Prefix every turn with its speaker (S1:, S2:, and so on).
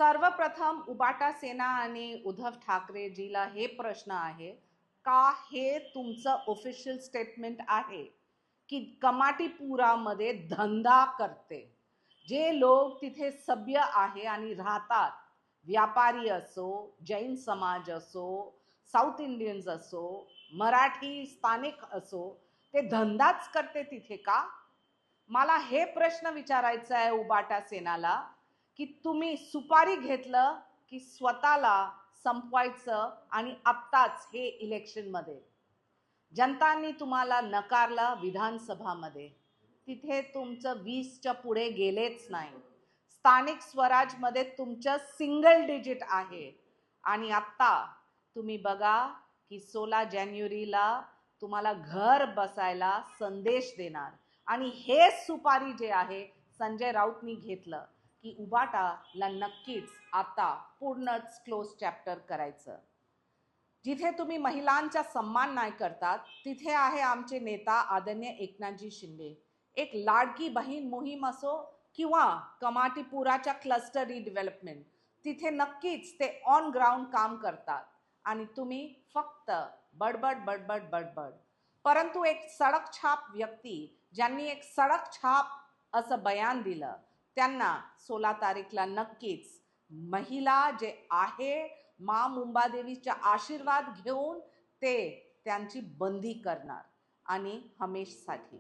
S1: सर्वप्रथम उबाटा सेना आणि उद्धव ठाकरेजीला हे प्रश्न आहे का हे तुमचं ऑफिशियल स्टेटमेंट आहे की कमाटीपुरामध्ये धंदा करते जे लोक तिथे सभ्य आहे आणि राहतात, व्यापारी असो, जैन समाज असो, साऊथ इंडियन्स असो, मराठी स्थानिक असो, ते धंदाच करते तिथे का? मला हे प्रश्न विचारायचा आहे उबाटा सेनाला की तुम्ही सुपारी घेतलं की स्वतःला संपवायचं आणि आत्ताच हे इलेक्शनमध्ये जनतांनी तुम्हाला नकारलं विधानसभामध्ये, तिथे तुमचं 20च्या पुढे गेलेच नाही. स्थानिक स्वराजमध्ये तुमचं सिंगल डिजिट आहे आणि आत्ता तुम्ही बघा की 16 जानेवारीला तुम्हाला घर बसायला संदेश देणार आणि हे सुपारी जे आहे संजय राऊतनी घेतलं की उबाटाला नक्कीच आता पूर्णच क्लोज चॅप्टर करायचं. जिथे तुम्ही महिलांचा सन्मान नाही करतात तिथे आहे आमचे नेता आदरणीय एकनाथजी शिंदे. एक लाडकी बहीण मोहीम असो किंवा कमाटीपुराच्या क्लस्टर रिडेव्हलपमेंट, तिथे नक्कीच ते ऑन ग्राउंड काम करतात आणि तुम्ही फक्त बडबड बडबड बडबड. परंतु एक सडक छाप व्यक्ती ज्यांनी एक सडक छाप असं बयान दिलं त्यांना 16 तारीखला नक्कीच महिला जे आहे मा मुंबादेवीचा आशीर्वाद घेऊन ते त्यांची बंदी करणार आणि हमेशसाठी.